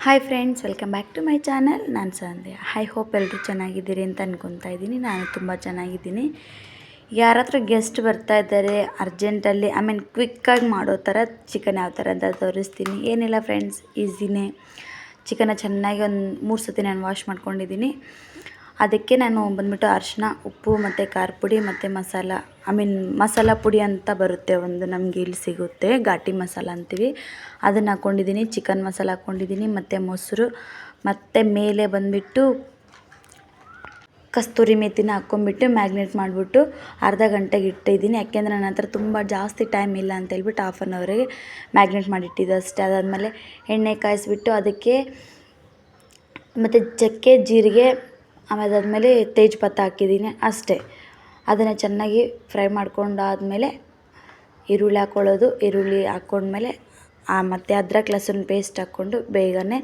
Hi friends, welcome back to my channel. ನಾನು Sandhya. I hope ಎಲ್ಲರೂ ಚೆನ್ನಾಗಿದ್ದೀರಿ ಅಂತ ಅನ್ಕೊತಾ ಇದ್ದೀನಿ. ನಾನು ತುಂಬ ಚೆನ್ನಾಗಿದ್ದೀನಿ. ಯಾರ ಹತ್ರ ಗೆಸ್ಟ್ ಬರ್ತಾ ಇದ್ದಾರೆ ಅರ್ಜೆಂಟಲ್ಲಿ, ಕ್ವಿಕ್ಕಾಗಿ ಮಾಡೋ ಥರ ಚಿಕನ್ ಯಾವ ಥರ ಅಂತ ತೋರಿಸ್ತೀನಿ. ಏನಿಲ್ಲ ಫ್ರೆಂಡ್ಸ್, ಈಸಿನೇ. ಚಿಕನ್ನ ಚೆನ್ನಾಗಿ ಒಂದು 3 ಸತಿ ನಾನು ವಾಶ್ ಮಾಡ್ಕೊಂಡಿದ್ದೀನಿ. ಅದಕ್ಕೆ ನಾನು ಬಂದುಬಿಟ್ಟು ಅರಿಶಿನ, ಉಪ್ಪು ಮತ್ತು ಖಾರ ಪುಡಿ ಮತ್ತು ಮಸಾಲ ಪುಡಿ ಅಂತ ಬರುತ್ತೆ ಒಂದು, ನಮಗೆ ಇಲ್ಲಿ ಸಿಗುತ್ತೆ, ಘಾಟಿ ಮಸಾಲ ಅಂತೀವಿ, ಅದನ್ನು ಹಾಕ್ಕೊಂಡಿದ್ದೀನಿ. ಚಿಕನ್ ಮಸಾಲ ಹಾಕ್ಕೊಂಡಿದ್ದೀನಿ ಮತ್ತು ಮೊಸರು ಮತ್ತು ಮೇಲೆ ಬಂದುಬಿಟ್ಟು ಕಸ್ತೂರಿ ಮೇಥಿನ ಹಾಕ್ಕೊಂಬಿಟ್ಟು ಮ್ಯಾಗ್ನೇಟ್ ಮಾಡಿಬಿಟ್ಟು ಅರ್ಧ ಗಂಟೆಗೆ ಇಟ್ಟಿದ್ದೀನಿ. ಯಾಕೆಂದರೆ ನನ್ನ ಹತ್ರ ತುಂಬ ಜಾಸ್ತಿ ಟೈಮ್ ಇಲ್ಲ ಅಂತ ಹೇಳ್ಬಿಟ್ಟು 1/2 an hourಗೆ ಮ್ಯಾಗ್ನೇಟ್ ಮಾಡಿಟ್ಟಿದ್ದು ಅಷ್ಟೇ. ಅದಾದಮೇಲೆ ಎಣ್ಣೆ ಕಾಯಿಸ್ಬಿಟ್ಟು ಅದಕ್ಕೆ ಮತ್ತು ಚಕ್ಕೆ, ಜೀರಿಗೆ, ಅದಾದಮೇಲೆ ತೇಜ್ಪತ್ತ ಹಾಕಿದ್ದೀನಿ ಅಷ್ಟೇ. ಅದನ್ನು ಚೆನ್ನಾಗಿ ಫ್ರೈ ಮಾಡ್ಕೊಂಡಾದಮೇಲೆ ಈರುಳ್ಳಿ ಹಾಕ್ಕೊಳ್ಳೋದು. ಈರುಳ್ಳಿ ಹಾಕ್ಕೊಂಡ್ಮೇಲೆ ಮತ್ತು ಅದ್ರಕ್ ಲಸೂನ್ ಪೇಸ್ಟ್ ಹಾಕ್ಕೊಂಡು ಬೇಗನೆ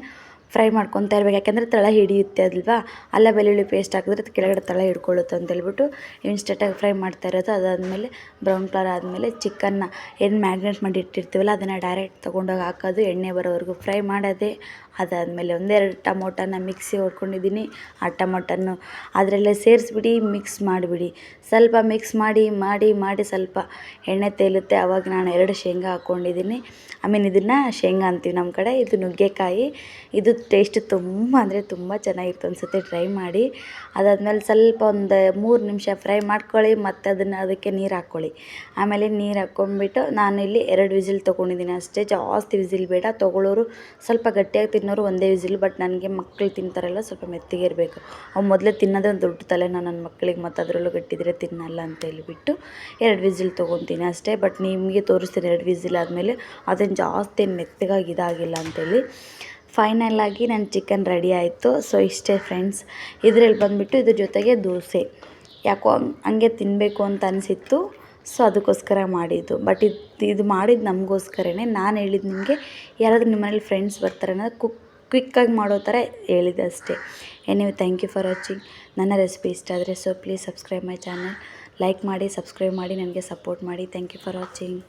ಫ್ರೈ ಮಾಡ್ಕೊತಾ ಇರ್ಬೇಕು. ಯಾಕೆಂದರೆ ತಳ ಹಿಡಿಯುತ್ತೆ ಅಲ್ವಾ, ಅಲ್ಲ ಬೆಳ್ಳುಳ್ಳಿ ಪೇಸ್ಟ್ ಹಾಕಿದ್ರೆ ಅದು ಕೆಳಗಡೆ ತಳ ಹಿಡ್ಕೊಳ್ಳುತ್ತೆ ಅಂತೇಳ್ಬಿಟ್ಟು ಇನ್ಸ್ಟೆಂಟಾಗಿ ಫ್ರೈ ಮಾಡ್ತಾ ಇರೋದು. ಅದಾದಮೇಲೆ ಬ್ರೌನ್ ಕಲರ್ ಆದಮೇಲೆ ಚಿಕನ್ನ ಏನು ಮ್ಯಾಗ್ನೇಟ್ ಮಾಡಿ ಇಟ್ಟಿರ್ತೀವಲ್ಲ ಅದನ್ನು ಡೈರೆಕ್ಟ್ ತೊಗೊಂಡೋಗಿ ಹಾಕೋದು, ಎಣ್ಣೆ ಬರೋವರೆಗೂ ಫ್ರೈ ಮಾಡೋದೇ. ಅದಾದಮೇಲೆ 1-2 ಟೊಮೊಟೊನ ಮಿಕ್ಸಿ ಹೊಡ್ಕೊಂಡಿದ್ದೀನಿ. ಆ ಟೊಮೊಟನ್ನು ಅದರಲ್ಲೇ ಸೇರಿಸ್ಬಿಡಿ, ಮಿಕ್ಸ್ ಮಾಡಿಬಿಡಿ. ಸ್ವಲ್ಪ ಮಿಕ್ಸ್ ಮಾಡಿ ಮಾಡಿ ಮಾಡಿ ಸ್ವಲ್ಪ ಎಣ್ಣೆ ತೇಲುತ್ತೆ. ಆವಾಗ ನಾನು 2 ಶೇಂಗಾ ಹಾಕ್ಕೊಂಡಿದ್ದೀನಿ. ಇದನ್ನು ಶೇಂಗಾ ಅಂತೀವಿ ನಮ್ಮ ಕಡೆ, ಇದು ನುಗ್ಗೆಕಾಯಿ. ಇದು ಟೇಸ್ಟ್ ತುಂಬ ಅಂದರೆ ತುಂಬ ಚೆನ್ನಾಗಿತ್ತು, ಅನಿಸುತ್ತೆ, ಟ್ರೈ ಮಾಡಿ. ಅದಾದಮೇಲೆ ಸ್ವಲ್ಪ ಒಂದು 3 ನಿಮಿಷ ಫ್ರೈ ಮಾಡ್ಕೊಳ್ಳಿ. ಮತ್ತು ಅದಕ್ಕೆ ನೀರು ಹಾಕ್ಕೊಳ್ಳಿ. ಆಮೇಲೆ ನೀರು ಹಾಕ್ಕೊಂಬಿಟ್ಟು ನಾನಿಲ್ಲಿ 2 ವಿಸಿಲ್ ತೊಗೊಂಡಿದ್ದೀನಿ ಅಷ್ಟೇ. ಜಾಸ್ತಿ ವಿಸಿಲ್ ಬೇಡ, ತೊಗೊಳ್ಳೋರು ಸ್ವಲ್ಪ ಗಟ್ಟಿಯಾಗಿ ತಿನ್ನೋರು ಒಂದೇ ವಿಸಿಲ್. ಬಟ್ ನನಗೆ ಮಕ್ಕಳು ತಿಂತಾರಲ್ಲ, ಸ್ವಲ್ಪ ಮೆತ್ತಗೆ ಇರಬೇಕು. ಅವ್ರು ಮೊದಲೇ ತಿನ್ನೋದೇ ಒಂದು ದೊಡ್ಡ ತಲೆನೋ ನನ್ನ ಮಕ್ಕಳಿಗೆ, ಮತ್ತು ಅದರಲ್ಲೂ ಗಟ್ಟಿದ್ರೆ ತಿನ್ನಲ್ಲ ಅಂತ ಹೇಳಿಬಿಟ್ಟು 2 ವಿಸಿಲ್ ತೊಗೊತೀನಿ ಅಷ್ಟೇ. ಬಟ್ ನಿಮಗೆ ತೋರಿಸ್ತೀನಿ 2 ವಿಸಿಲ್ ಆದಮೇಲೆ ಅದನ್ನು ಜಾಸ್ತಿ ಮೆತ್ತಗಾಗಿ ಇದಾಗಿಲ್ಲ ಅಂತೇಳಿ. ಫೈನಲಾಗಿ ನನ್ನ ಚಿಕನ್ ರೆಡಿ ಆಯಿತು. ಸೊ ಇಷ್ಟೇ ಫ್ರೆಂಡ್ಸ್. ಇದರಲ್ಲಿ ಬಂದುಬಿಟ್ಟು ಇದ್ರ ಜೊತೆಗೆ ದೋಸೆ ಯಾಕೋ ಹಂಗೆ ತಿನ್ನಬೇಕು ಅಂತ ಅನಿಸಿತ್ತು, ಸೊ ಅದಕ್ಕೋಸ್ಕರ ಮಾಡಿದ್ದು. ಬಟ್ ಇದು ಮಾಡಿದ್ದು ನಮಗೋಸ್ಕರನೇ. ನಾನು ಹೇಳಿದ್ದು ನಿಮಗೆ ಯಾರಾದರೂ ನಿಮ್ಮ ಮನೇಲಿ ಫ್ರೆಂಡ್ಸ್ ಬರ್ತಾರೆ ಅನ್ನೋದು ಕ್ವಿಕ್ಕಾಗಿ ಮಾಡೋ ಥರ ಹೇಳಿದೆ ಅಷ್ಟೇ. Anyway, thank you for watching. ನನ್ನ ರೆಸಿಪಿ ಇಷ್ಟ ಆದರೆ so please subscribe my channel. Like ಮಾಡಿ, ಸಬ್ಸ್ಕ್ರೈಬ್ ಮಾಡಿ, ನನಗೆ ಸಪೋರ್ಟ್ ಮಾಡಿ. Thank you for watching.